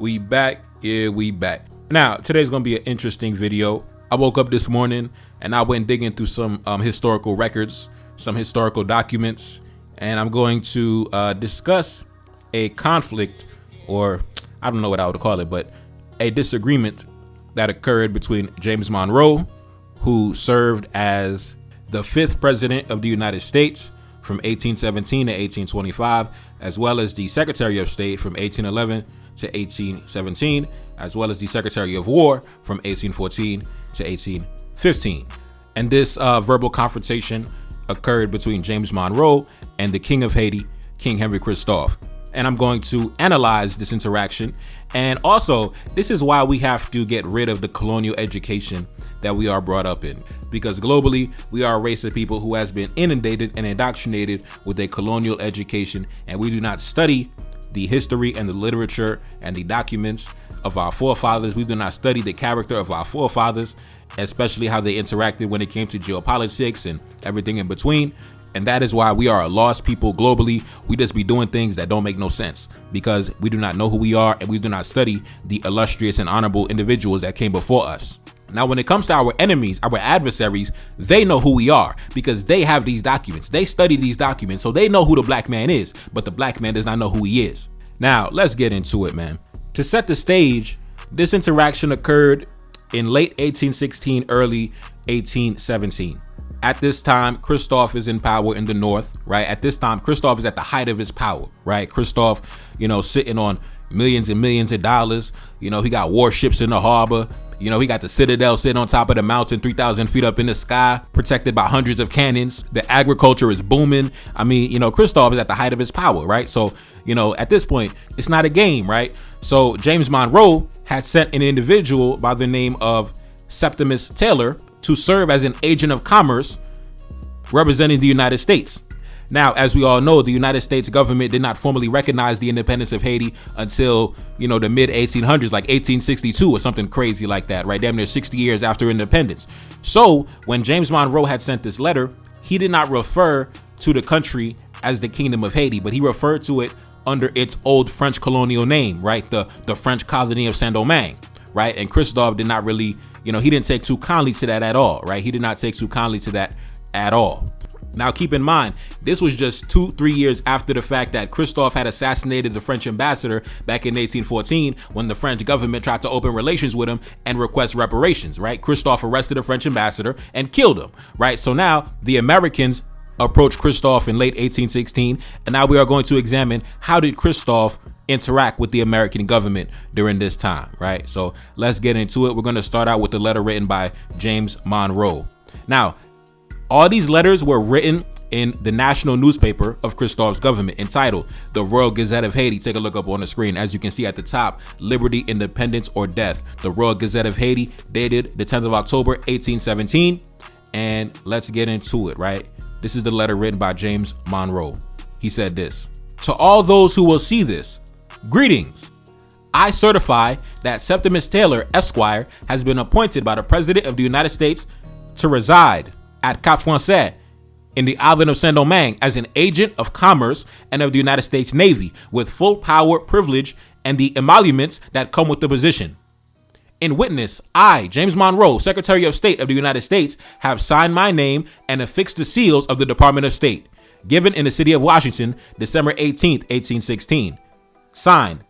We back. Yeah, we back. Now, today's going to be an interesting video. I woke up this morning and I went digging through some historical records, some historical documents, and I'm going to discuss a conflict, or I don't know what I would call it, but a disagreement that occurred between James Monroe, who served as the 5th president of the United States from 1817 to 1825, as well as the Secretary of State from 1811 to 1817, as well as the Secretary of War from 1814 to 1815. And this verbal confrontation occurred between James Monroe and the King of Haiti, King Henry Christophe. And I'm going to analyze this interaction. And also, this is why we have to get rid of the colonial education that we are brought up in. Because globally, we are a race of people who has been inundated and indoctrinated with a colonial education, and we do not study the history and the literature and the documents of our forefathers. We do not study the character of our forefathers, especially how they interacted when it came to geopolitics and everything in between. And that is why we are a lost people globally. We just be doing things that don't make no sense because we do not know who we are and we do not study the illustrious and honorable individuals that came before us. Now, when it comes to our enemies, our adversaries, they know who we are because they have these documents. They study these documents, so they know who the black man is, but the black man does not know who he is. Now, let's get into it, man. To set the stage, this interaction occurred in late 1816, early 1817. At this time, Christophe is in power in the North, right? At this time, Christophe is at the height of his power, right? Christophe, sitting on millions and millions of dollars. He got warships in the harbor. He got the Citadel sitting on top of the mountain, 3,000 feet up in the sky, protected by hundreds of cannons. The agriculture is booming. I mean, Christophe is at the height of his power, right? So, at this point, it's not a game, right? So James Monroe had sent an individual by the name of Septimus Taylor to serve as an agent of commerce representing the United States. Now, as we all know, the United States government did not formally recognize the independence of Haiti until, the mid 1800s, like 1862 or something crazy like that, right? Damn near 60 years after independence. So when James Monroe had sent this letter, he did not refer to the country as the Kingdom of Haiti, but he referred to it under its old French colonial name, right? The French colony of Saint-Domingue, right? And Christophe did not really, he didn't take too kindly to that at all, right? He did not take too kindly to that at all. Now, keep in mind, this was just 2-3 years after the fact that Christophe had assassinated the French ambassador back in 1814 when the French government tried to open relations with him and request reparations, right? Christophe arrested the French ambassador and killed him, right? So now the Americans approached Christophe in late 1816, and now we are going to examine how did Christophe interact with the American government during this time, right? So let's get into it. We're going to start out with the letter written by James Monroe. Now, all these letters were written in the national newspaper of Christophe's government entitled the Royal Gazette of Haiti. Take a look up on the screen. As you can see at the top, Liberty, Independence, or Death. The Royal Gazette of Haiti, dated the 10th of October, 1817. And let's get into it, right? This is the letter written by James Monroe. He said this: "To all those who will see this, greetings. I certify that Septimus Taylor, Esquire, has been appointed by the President of the United States to reside at Cap Français in the island of Saint-Domingue as an agent of commerce and of the United States Navy with full power, privilege, and the emoluments that come with the position. In witness, I, James Monroe, Secretary of State of the United States, have signed my name and affixed the seals of the Department of State, given in the city of Washington, December 18th, 1816. Signed,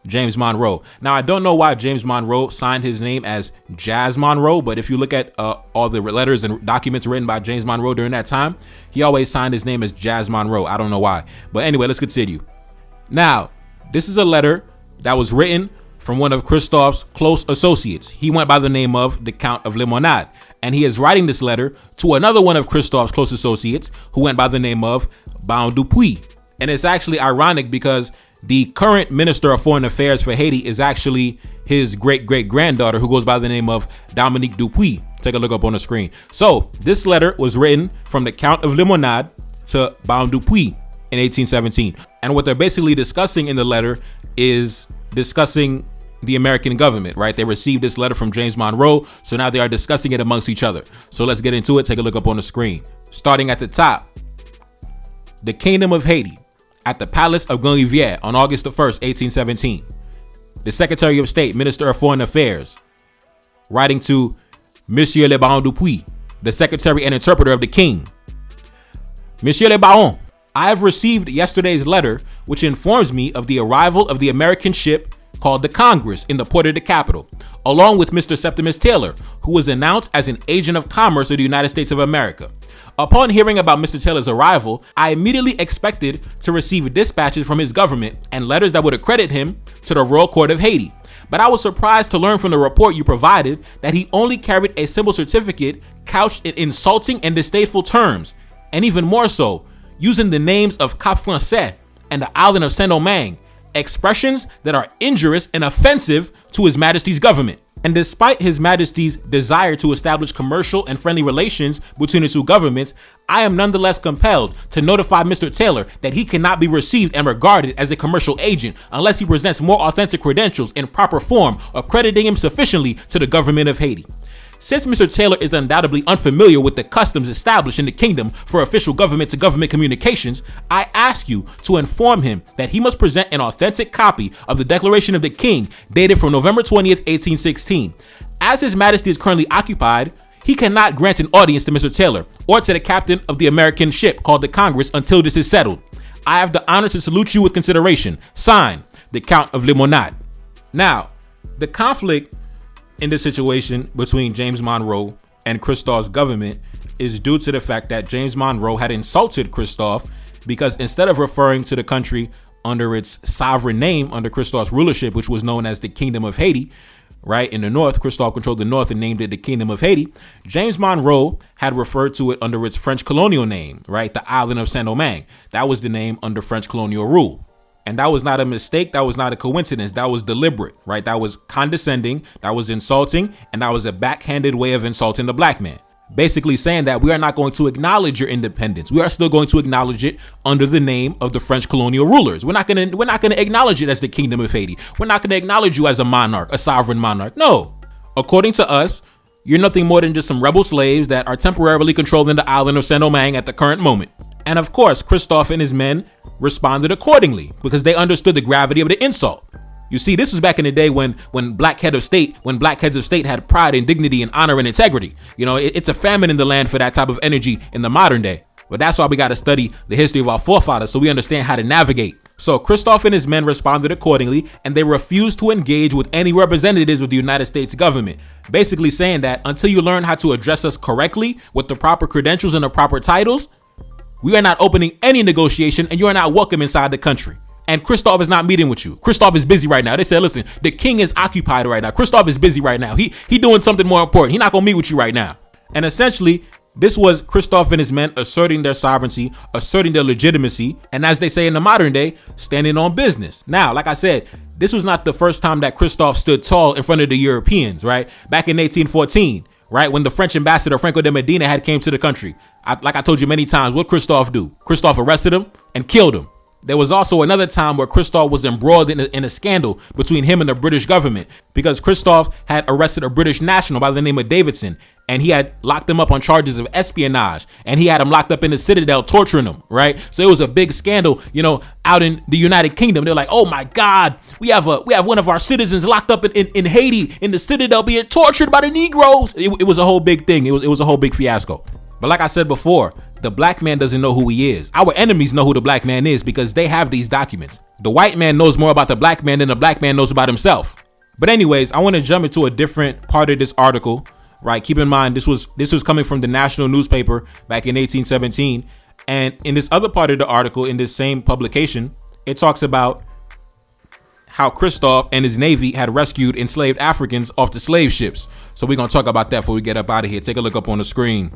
James Monroe." Now, I don't know why James Monroe signed his name as Jazz Monroe, but if you look at all the letters and documents written by James Monroe during that time, he always signed his name as Jazz Monroe. I don't know why. But anyway, let's continue. Now, this is a letter that was written from one of Christophe's close associates. He went by the name of the Count of Limonade, and he is writing this letter to another one of Christophe's close associates who went by the name of Baron Dupuy. And it's actually ironic because the current Minister of Foreign Affairs for Haiti is actually his great-great-granddaughter who goes by the name of Dominique Dupuy. Take a look up on the screen. So this letter was written from the Count of Limonade to Baron Dupuy in 1817. And what they're basically discussing in the letter is discussing the American government, right? They received this letter from James Monroe, so now they are discussing it amongst each other. So let's get into it. Take a look up on the screen. Starting at the top, the Kingdom of Haiti. At the Palace of Gonrivière on August the 1st, 1817. the Secretary of State, Minister of Foreign Affairs, writing to Monsieur le Baron Dupuis, the Secretary and Interpreter of the King. Monsieur le Baron, I have received yesterday's letter, which informs me of the arrival of the American ship called the Congress in the port of the capital, along with Mr. Septimus Taylor, who was announced as an agent of commerce of the United States of America. Upon hearing about Mr. Taylor's arrival, I immediately expected to receive dispatches from his government and letters that would accredit him to the Royal Court of Haiti. But I was surprised to learn from the report you provided that he only carried a simple certificate couched in insulting and distasteful terms, and even more so, using the names of Cap Français and the island of Saint-Domingue, expressions that are injurious and offensive to His Majesty's government. And despite His Majesty's desire to establish commercial and friendly relations between the two governments, I am nonetheless compelled to notify Mr. Taylor that he cannot be received and regarded as a commercial agent unless he presents more authentic credentials in proper form, accrediting him sufficiently to the government of Haiti. Since Mr. Taylor is undoubtedly unfamiliar with the customs established in the kingdom for official government-to-government communications, I ask you to inform him that he must present an authentic copy of the Declaration of the King dated from November 20th, 1816. As His Majesty is currently occupied, he cannot grant an audience to Mr. Taylor or to the captain of the American ship called the Congress until this is settled. I have the honor to salute you with consideration. Signed, the Count of Limonade. Now, the conflict in this situation between James Monroe and Christophe's government is due to the fact that James Monroe had insulted Christophe because instead of referring to the country under its sovereign name under Christophe's rulership, which was known as the Kingdom of Haiti, right, in the north, Christophe controlled the north and named it the Kingdom of Haiti. James Monroe had referred to it under its French colonial name, right, the island of Saint-Domingue. That was the name under French colonial rule. And that was not a mistake. That was not a coincidence. That was deliberate, right? That was condescending. That was insulting. And that was a backhanded way of insulting the black man. Basically saying that we are not going to acknowledge your independence. We are still going to acknowledge it under the name of the French colonial rulers. We're not going to acknowledge it as the Kingdom of Haiti. We're not going to acknowledge you as a monarch, a sovereign monarch. No. According to us, you're nothing more than just some rebel slaves that are temporarily controlling the island of Saint-Domingue at the current moment. And of course, Christophe and his men responded accordingly because they understood the gravity of the insult. You see, this was back in the day when black heads of state had pride and dignity and honor and integrity. You know, it's a famine in the land for that type of energy in the modern day. But that's why we got to study the history of our forefathers so we understand how to navigate. So Christophe and his men responded accordingly, and they refused to engage with any representatives of the United States government, basically saying that until you learn how to address us correctly with the proper credentials and the proper titles, we are not opening any negotiation and you are not welcome inside the country. And Christophe is not meeting with you. Christophe is busy right now. They said, listen, the king is occupied right now. Christophe is busy right now. He doing something more important. He's not going to meet with you right now. And essentially, this was Christophe and his men asserting their sovereignty, asserting their legitimacy, and as they say in the modern day, standing on business. Now, like I said, this was not the first time that Christophe stood tall in front of the Europeans, right? Back in 1814. Right, when the French ambassador Franco de Medina had came to the country. Like I told you many times, what Christophe do? Christophe arrested him and killed him. There was also another time where Christophe was embroiled in a scandal between him and the British government because Christophe had arrested a British national by the name of Davidson, and he had locked him up on charges of espionage, and he had him locked up in the Citadel torturing him, right? So it was a big scandal, you know, out in the United Kingdom. They're like, oh my God, we have one of our citizens locked up in Haiti in the Citadel being tortured by the Negroes. It was a whole big thing. It was a whole big fiasco. But like I said before, the black man doesn't know who he is. Our enemies know who the black man is because they have these documents. The white man knows more about the black man than the black man knows about himself. But anyways, I want to jump into a different part of this article, right? Keep in mind, this was coming from the national newspaper back in 1817. And in this other part of the article, in this same publication, it talks about how Christophe and his navy had rescued enslaved Africans off the slave ships. So we're going to talk about that before we get up out of here. Take a look up on the screen.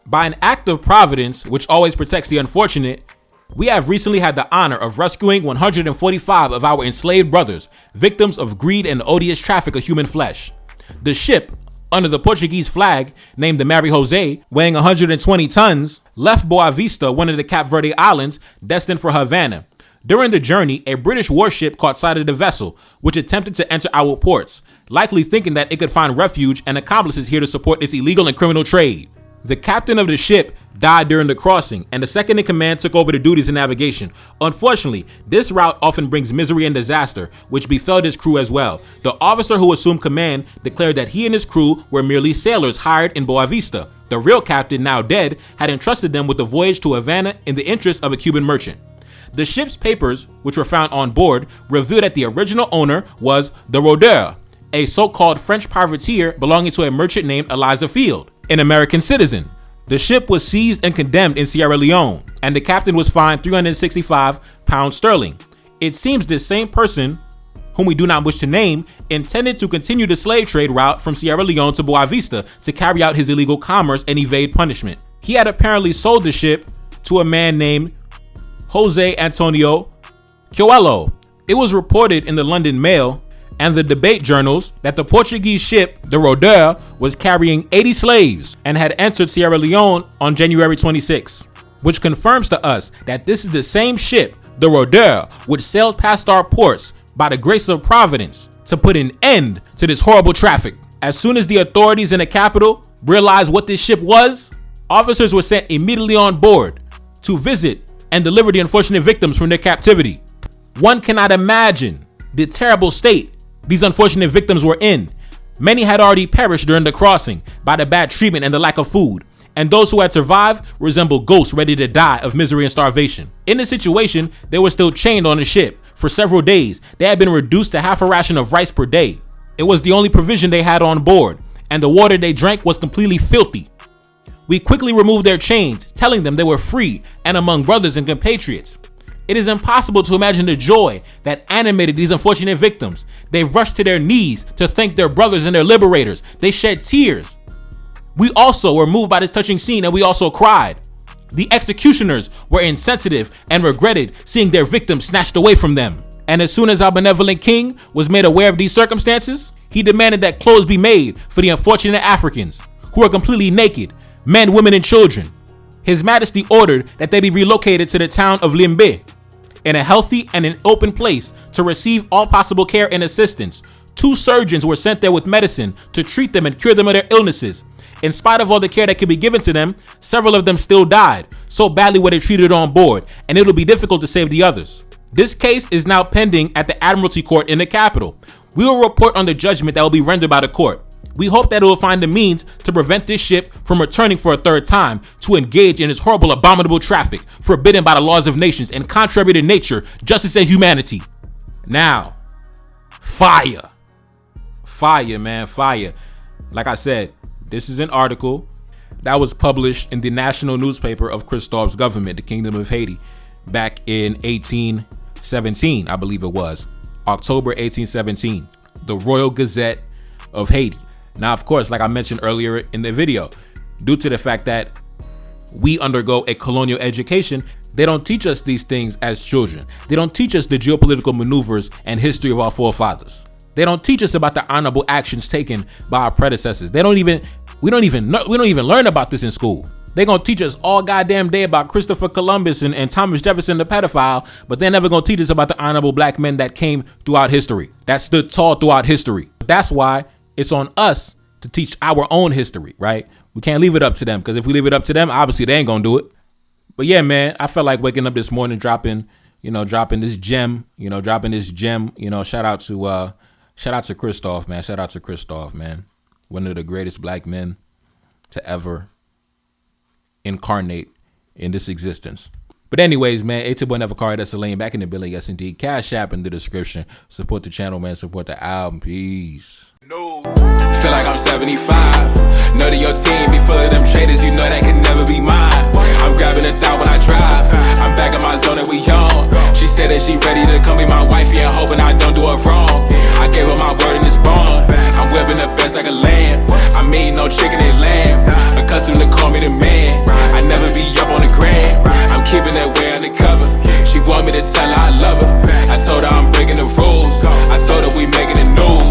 By an act of providence, which always protects the unfortunate, we have recently had the honor of rescuing 145 of our enslaved brothers, victims of greed and odious traffic of human flesh. The ship, under the Portuguese flag, named the Mary Jose, weighing 120 tons, left Boa Vista, one of the Cape Verde Islands, destined for Havana. During the journey, a British warship caught sight of the vessel, which attempted to enter our ports, likely thinking that it could find refuge and accomplices here to support its illegal and criminal trade. The captain of the ship died during the crossing, and the second in command took over the duties of navigation. Unfortunately, this route often brings misery and disaster, which befell his crew as well. The officer who assumed command declared that he and his crew were merely sailors hired in Boa Vista. The real captain, now dead, had entrusted them with the voyage to Havana in the interest of a Cuban merchant. The ship's papers, which were found on board, revealed that the original owner was the Rôdeur, a so-called French privateer belonging to a merchant named Eliza Field, an American citizen. The ship was seized and condemned in Sierra Leone, and the captain was fined 365 pounds sterling. It seems this same person, whom we do not wish to name, intended to continue the slave trade route from Sierra Leone to Boa Vista to carry out his illegal commerce and evade punishment. He had apparently sold the ship to a man named Jose Antonio Coelho. It was reported in the London Mail and the debate journals that the Portuguese ship, the Rôdeur, was carrying 80 slaves and had entered Sierra Leone on January 26, which confirms to us that this is the same ship, the Rôdeur, which sailed past our ports by the grace of Providence to put an end to this horrible traffic. As soon as the authorities in the capital realized what this ship was, officers were sent immediately on board to visit and deliver the unfortunate victims from their captivity. One cannot imagine the terrible state these unfortunate victims were in. Many had already perished during the crossing by the bad treatment and the lack of food, and those who had survived resembled ghosts ready to die of misery and starvation. In this situation, they were still chained on the ship. For several days, they had been reduced to half a ration of rice per day. It was the only provision they had on board, and the water they drank was completely filthy. We quickly removed their chains, telling them they were free and among brothers and compatriots. It is impossible to imagine the joy that animated these unfortunate victims. They rushed to their knees to thank their brothers and their liberators. They shed tears. We also were moved by this touching scene, and we also cried. The executioners were insensitive and regretted seeing their victims snatched away from them. And as soon as our benevolent king was made aware of these circumstances, he demanded that clothes be made for the unfortunate Africans who are completely naked, men, women, and children. His Majesty ordered that they be relocated to the town of Limbe in a healthy and an open place to receive all possible care and assistance. 2 surgeons were sent there with medicine to treat them and cure them of their illnesses. In spite of all the care that could be given to them, several of them still died. So badly were they treated on board, and it'll be difficult to save the others. This case is now pending at the Admiralty Court in the capital. We will report on the judgment that will be rendered by the court. We hope that it will find the means to prevent this ship from returning for a third time to engage in this horrible, abominable traffic forbidden by the laws of nations and contrary to nature, justice, and humanity. Now, fire. Fire, man, fire. Like I said, this is an article that was published in the national newspaper of Christophe's government, the Kingdom of Haiti, back in 1817, I believe it was. October 1817, the Royal Gazette of Haiti. Now, of course, like I mentioned earlier in the video, due to the fact that we undergo a colonial education, they don't teach us these things as children. They don't teach us the geopolitical maneuvers and history of our forefathers. They don't teach us about the honorable actions taken by our predecessors. We don't even learn about this in school. They're gonna teach us all goddamn day about Christopher Columbus and Thomas Jefferson, the pedophile, but they're never gonna teach us about the honorable black men that came throughout history, that stood tall throughout history. That's why it's on us to teach our own history, right? We can't leave it up to them, because if we leave it up to them, obviously they ain't gonna do it. But yeah, man, I felt like waking up this morning dropping this gem, shout out to Christophe, man. Shout out to Christophe, man. One of the greatest black men to ever incarnate in this existence. But anyways, man, A-Tip never card, that's a lane back in the building. Yes, indeed. Cash App in the description. Support the channel, man. Support the album. Peace. No. Feel like I'm 75. Know that your team be full of them traders. You know that can never be mine. I'm grabbing a thought when I drive. I'm back in my zone and we on. She said that she ready to come be my wife. Yeah, hoping I don't do her wrong. I gave her my word and it's wrong. I'm whipping the best like a lamb. I'm eating no chicken and lamb. Accustomed to call me the man. I never be up on the gram. I'm keeping that way undercover. She want me to tell her I love her. I told her I'm breaking the rules. I told her we making the news.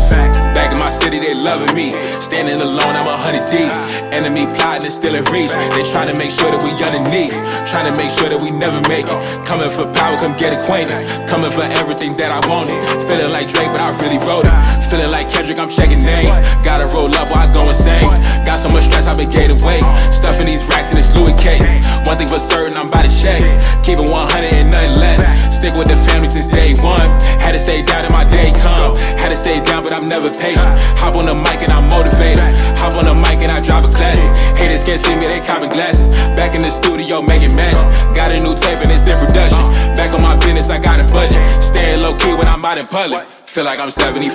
Back in my city, they loving me. Standing Standing alone, I'm 100 deep. Enemy plotting and still in reach. They try to make sure that we underneath, trying to make sure that we never make it. Coming for power, come get acquainted. Coming for everything that I wanted. Feeling like Drake, but I really wrote it. Feeling like Kendrick, I'm checking names. Gotta roll up while I go insane. Got so much stress, I've been gaining weight. Stuffing these racks in this Louis case. One thing for certain, I'm about to check. Keep it 100 and nothing less. Stick with the family since day one. Had to stay down till my day come. Had to stay down, but I'm never patient. Hop on the mic and I'm motivated. Hop on the mic and I drop a classic. Haters can't see me, they copping glasses. Back in the studio making magic. Got a new tape and it's in production. Back on my business, I got a budget. Staying low key when I'm out in public. Feel like I'm 75.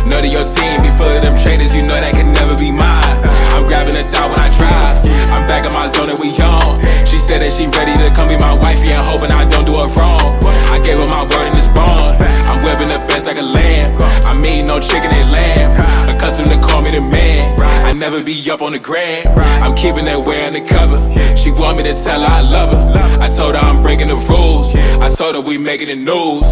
Know that your team be full of them traitors, you know that can never be mine. I'm grabbing a thought when I drive. I'm back in my zone and we on. She said that she ready to come be my wifey and hoping I don't do her wrong. I gave her my word in this bond. I'm whipping the best like a lamb. I mean no chicken and lamb. Accustomed to call me the man. I never be up on the gram. I'm keeping that way undercover. She want me to tell her I love her. I told her I'm breaking the rules. I told her we making the news.